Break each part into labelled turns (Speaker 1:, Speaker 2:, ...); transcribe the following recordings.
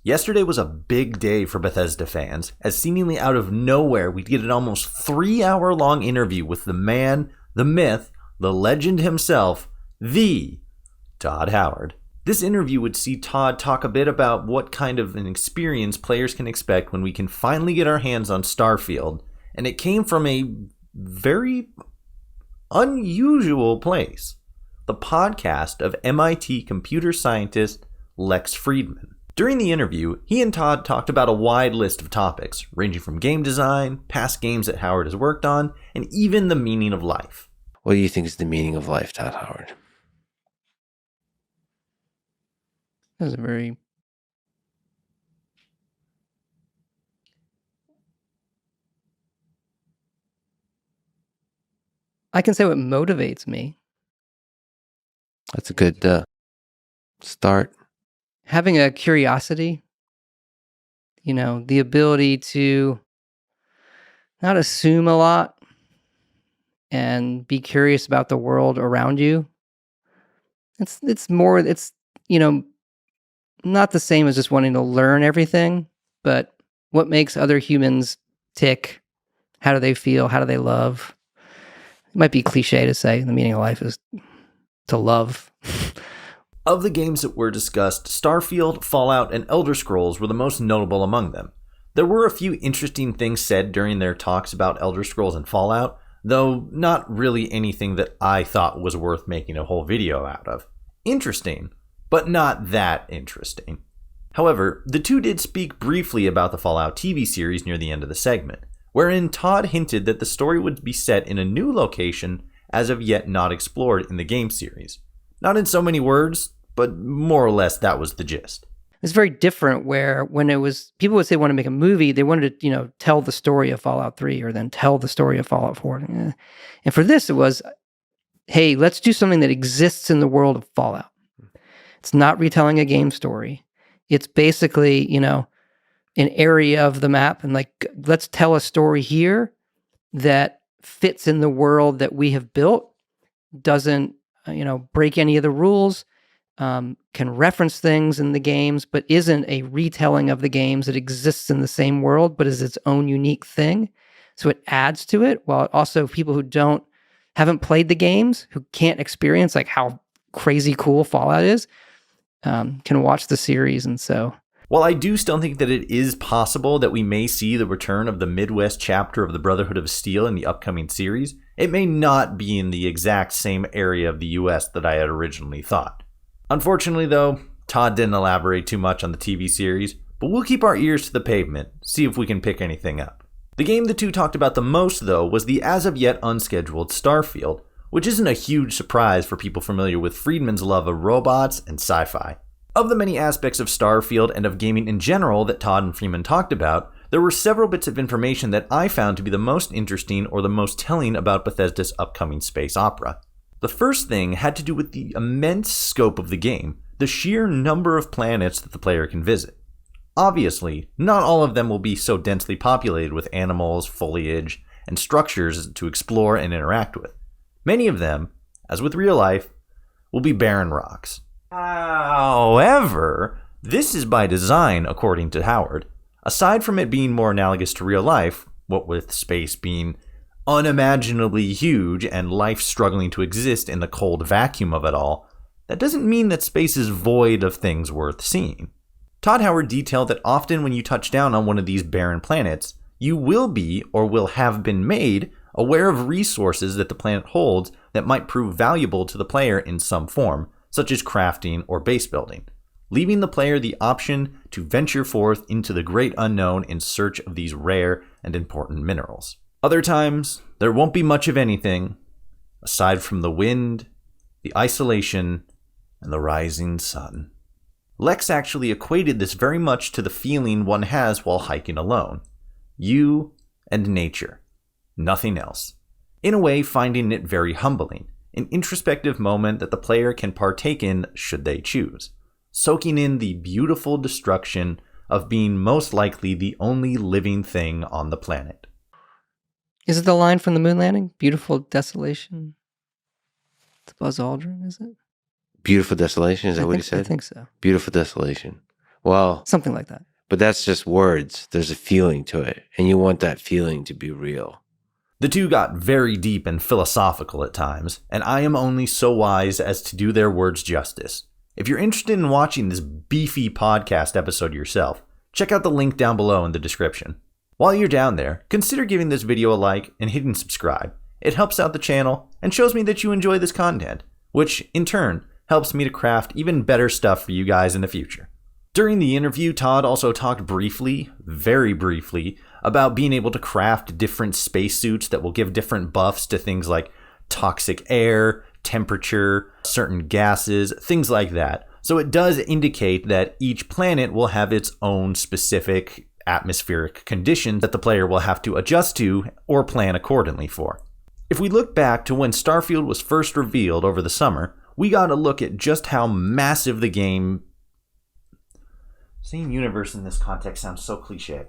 Speaker 1: Yesterday was a big day for Bethesda fans, as seemingly out of nowhere we'd get an almost 3-hour-long interview with the man, the myth, the legend himself, the Todd Howard. This interview would see Todd talk a bit about what kind of an experience players can expect when we can finally get our hands on Starfield, and it came from a very unusual place. The podcast of MIT computer scientist Lex Fridman. During the interview, he and Todd talked about a wide list of topics, ranging from game design, past games that Howard has worked on, and even the meaning of life.
Speaker 2: What do you think is the meaning of life, Todd Howard?
Speaker 3: That was a very... I can say what motivates me.
Speaker 2: That's a good start.
Speaker 3: Having a curiosity, the ability to not assume a lot and be curious about the world around you. It's not the same as just wanting to learn everything, but what makes other humans tick? How do they feel? How do they love? It might be cliche to say the meaning of life is to love.
Speaker 1: Of the games that were discussed, Starfield, Fallout, and Elder Scrolls were the most notable among them. There were a few interesting things said during their talks about Elder Scrolls and Fallout, though not really anything that I thought was worth making a whole video out of. Interesting, but not that interesting. However, the two did speak briefly about the Fallout TV series near the end of the segment, wherein Todd hinted that the story would be set in a new location as of yet not explored in the game series. Not in so many words, but more or less that was the gist.
Speaker 3: It's very different where when it was, people would say want to make a movie, they wanted to, tell the story of Fallout 3 or then tell the story of Fallout 4. And for this, it was, hey, let's do something that exists in the world of Fallout. It's not retelling a game story. It's basically, an area of the map and let's tell a story here that fits in the world that we have built, doesn't, break any of the rules, can reference things in the games, but isn't a retelling of the games that exists in the same world, but is its own unique thing. So it adds to it, while also people who haven't played the games, who can't experience how crazy cool Fallout is, can watch the series. And so,
Speaker 1: while I do still think that it is possible that we may see the return of the Midwest chapter of the Brotherhood of Steel in the upcoming series, it may not be in the exact same area of the US that I had originally thought. Unfortunately, though, Todd didn't elaborate too much on the TV series, but we'll keep our ears to the pavement, see if we can pick anything up. The game the two talked about the most, though, was the as-of-yet unscheduled Starfield, which isn't a huge surprise for people familiar with Fridman's love of robots and sci-fi. Of the many aspects of Starfield and of gaming in general that Todd and Fridman talked about, there were several bits of information that I found to be the most interesting or the most telling about Bethesda's upcoming space opera. The first thing had to do with the immense scope of the game, the sheer number of planets that the player can visit. Obviously, not all of them will be so densely populated with animals, foliage, and structures to explore and interact with. Many of them, as with real life, will be barren rocks. However, this is by design, according to Howard. Aside from it being more analogous to real life, what with space being unimaginably huge and life struggling to exist in the cold vacuum of it all, that doesn't mean that space is void of things worth seeing. Todd Howard detailed that often when you touch down on one of these barren planets, you will be, or will have been made, aware of resources that the planet holds that might prove valuable to the player in some form, such as crafting or base building, leaving the player the option to venture forth into the great unknown in search of these rare and important minerals. Other times, there won't be much of anything, aside from the wind, the isolation, and the rising sun. Lex actually equated this very much to the feeling one has while hiking alone. You and nature. Nothing else. In a way, finding it very humbling, an introspective moment that the player can partake in should they choose, soaking in the beautiful destruction of being most likely the only living thing on the planet.
Speaker 3: Is it the line from the moon landing? Beautiful desolation? It's Buzz Aldrin, is it?
Speaker 2: Beautiful desolation, is that what he said?
Speaker 3: I think so.
Speaker 2: Beautiful desolation. Well,
Speaker 3: Something like that.
Speaker 2: but that's just words. There's a feeling to it, and you want that feeling to be real.
Speaker 1: The two got very deep and philosophical at times, and I am only so wise as to do their words justice. If you're interested in watching this beefy podcast episode yourself, check out the link down below in the description. While you're down there, consider giving this video a like and hitting subscribe. It helps out the channel and shows me that you enjoy this content, which in turn helps me to craft even better stuff for you guys in the future. During the interview, Todd also talked briefly, very briefly, about being able to craft different spacesuits that will give different buffs to things like toxic air, temperature, certain gases, things like that. So it does indicate that each planet will have its own specific atmospheric conditions that the player will have to adjust to or plan accordingly for. If we look back to when Starfield was first revealed over the summer, we got a look at just how massive the game... Saying universe in this context sounds so cliche.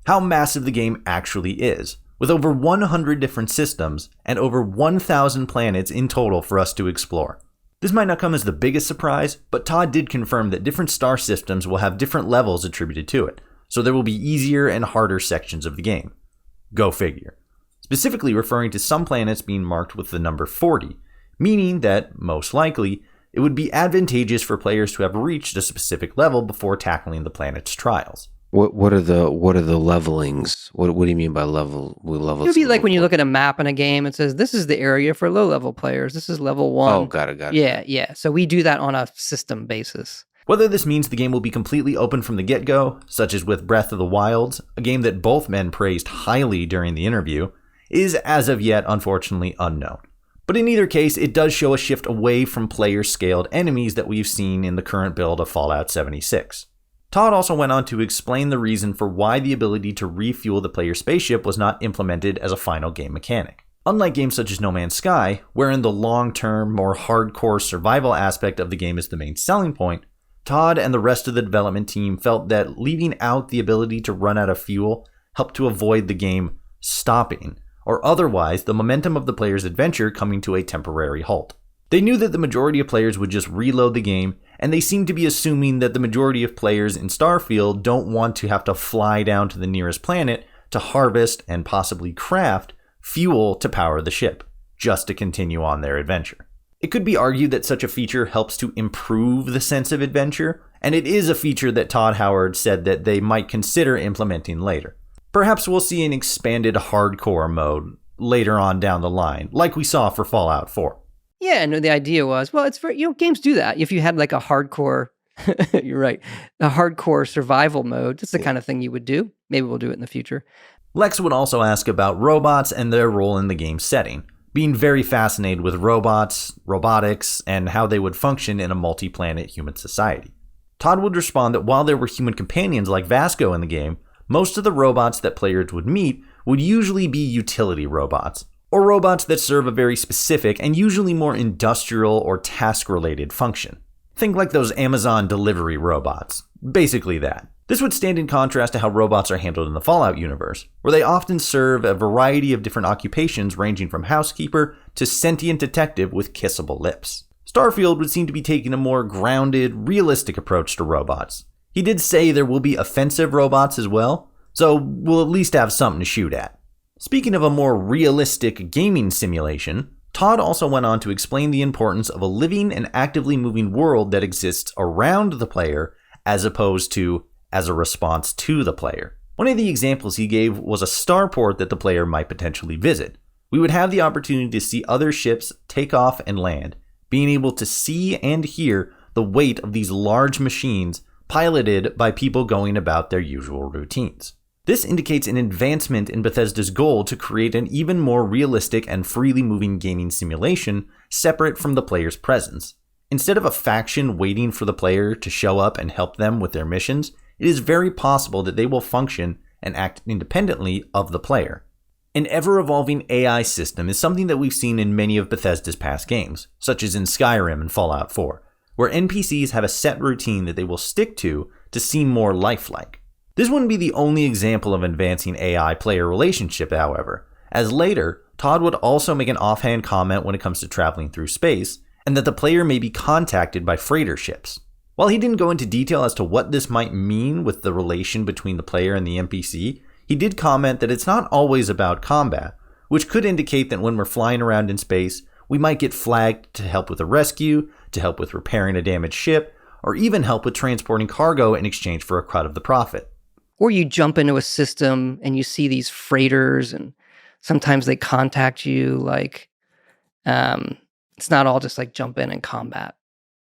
Speaker 1: How massive the game actually is, with over 100 different systems and over 1,000 planets in total for us to explore. This might not come as the biggest surprise, but Todd did confirm that different star systems will have different levels attributed to it, so there will be easier and harder sections of the game. Go figure. Specifically referring to some planets being marked with the number 40, meaning that, most likely, it would be advantageous for players to have reached a specific level before tackling the planet's trials.
Speaker 2: What are the levelings? What do you mean by level?
Speaker 3: It would be like when you look at a map in a game, it says this is the area for low level players. This is level 1.
Speaker 2: Oh, got it.
Speaker 3: Yeah. So we do that on a system basis.
Speaker 1: Whether this means the game will be completely open from the get-go, such as with Breath of the Wild, a game that both men praised highly during the interview, is as of yet unfortunately unknown. But in either case, it does show a shift away from player-scaled enemies that we've seen in the current build of Fallout 76. Todd also went on to explain the reason for why the ability to refuel the player's spaceship was not implemented as a final game mechanic. Unlike games such as No Man's Sky, wherein the long-term, more hardcore survival aspect of the game is the main selling point, Todd and the rest of the development team felt that leaving out the ability to run out of fuel helped to avoid the game stopping, or otherwise the momentum of the player's adventure coming to a temporary halt. They knew that the majority of players would just reload the game, and they seemed to be assuming that the majority of players in Starfield don't want to have to fly down to the nearest planet to harvest and possibly craft fuel to power the ship, just to continue on their adventure. It could be argued that such a feature helps to improve the sense of adventure, and it is a feature that Todd Howard said that they might consider implementing later. Perhaps we'll see an expanded hardcore mode later on down the line, like we saw for Fallout 4.
Speaker 3: Yeah, no, the idea was, well, it's for, games do that. If you had like a hardcore, you're right, a hardcore survival mode, that's the kind of thing you would do. Maybe we'll do it in the future.
Speaker 1: Lex would also ask about robots and their role in the game setting, being very fascinated with robots, robotics, and how they would function in a multi-planet human society. Todd would respond that while there were human companions like Vasco in the game, most of the robots that players would meet would usually be utility robots, or robots that serve a very specific and usually more industrial or task-related function. Think like those Amazon delivery robots. Basically that. This would stand in contrast to how robots are handled in the Fallout universe, where they often serve a variety of different occupations ranging from housekeeper to sentient detective with kissable lips. Starfield would seem to be taking a more grounded, realistic approach to robots. He did say there will be offensive robots as well, so we'll at least have something to shoot at. Speaking of a more realistic gaming simulation, Todd also went on to explain the importance of a living and actively moving world that exists around the player as opposed to as a response to the player. One of the examples he gave was a starport that the player might potentially visit. We would have the opportunity to see other ships take off and land, being able to see and hear the weight of these large machines piloted by people going about their usual routines. This indicates an advancement in Bethesda's goal to create an even more realistic and freely moving gaming simulation separate from the player's presence. Instead of a faction waiting for the player to show up and help them with their missions, it is very possible that they will function and act independently of the player. An ever-evolving AI system is something that we've seen in many of Bethesda's past games, such as in Skyrim and Fallout 4, where NPCs have a set routine that they will stick to seem more lifelike. This wouldn't be the only example of advancing AI-player relationship, however, as later, Todd would also make an offhand comment when it comes to traveling through space, and that the player may be contacted by freighter ships. While he didn't go into detail as to what this might mean with the relation between the player and the NPC, he did comment that it's not always about combat, which could indicate that when we're flying around in space, we might get flagged to help with a rescue, to help with repairing a damaged ship, or even help with transporting cargo in exchange for a cut of the profit.
Speaker 3: Or you jump into a system and you see these freighters, and sometimes they contact you. Like, it's not all just like jump in and combat.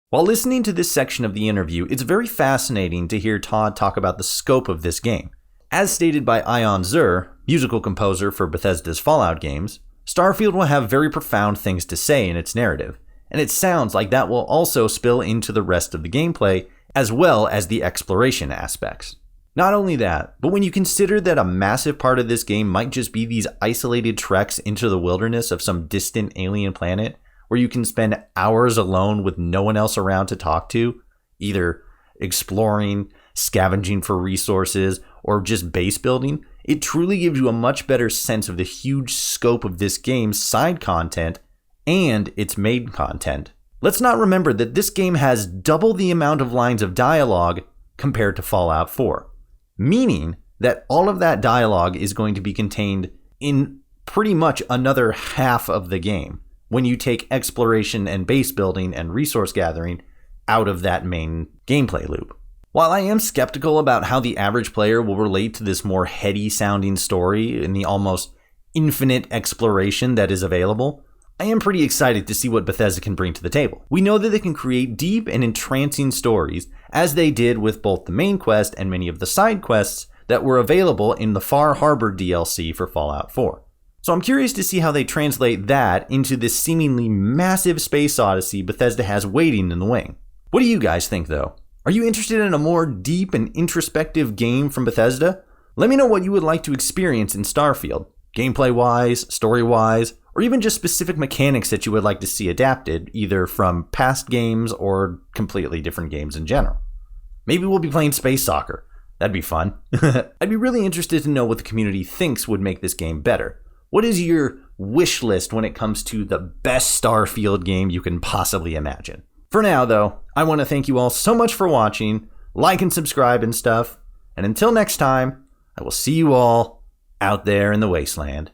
Speaker 1: While listening to this section of the interview, it's very fascinating to hear Todd talk about the scope of this game. As stated by Ion Zur, musical composer for Bethesda's Fallout games, Starfield will have very profound things to say in its narrative, and it sounds like that will also spill into the rest of the gameplay, as well as the exploration aspects. Not only that, but when you consider that a massive part of this game might just be these isolated treks into the wilderness of some distant alien planet, where you can spend hours alone with no one else around to talk to, either exploring, scavenging for resources, or just base building, it truly gives you a much better sense of the huge scope of this game's side content and its main content. Let's not remember that this game has double the amount of lines of dialogue compared to Fallout 4, meaning that all of that dialogue is going to be contained in pretty much another half of the game when you take exploration and base building and resource gathering out of that main gameplay loop. While I am skeptical about how the average player will relate to this more heady sounding story and the almost infinite exploration that is available, I am pretty excited to see what Bethesda can bring to the table. We know that they can create deep and entrancing stories, as they did with both the main quest and many of the side quests that were available in the Far Harbor DLC for Fallout 4. So I'm curious to see how they translate that into this seemingly massive space odyssey Bethesda has waiting in the wing. What do you guys think, though? Are you interested in a more deep and introspective game from Bethesda? Let me know what you would like to experience in Starfield, gameplay-wise, story-wise, or even just specific mechanics that you would like to see adapted, either from past games or completely different games in general. Maybe we'll be playing space soccer. That'd be fun. I'd be really interested to know what the community thinks would make this game better. What is your wish list when it comes to the best Starfield game you can possibly imagine? For now, though, I want to thank you all so much for watching, like and subscribe and stuff, and until next time, I will see you all out there in the wasteland.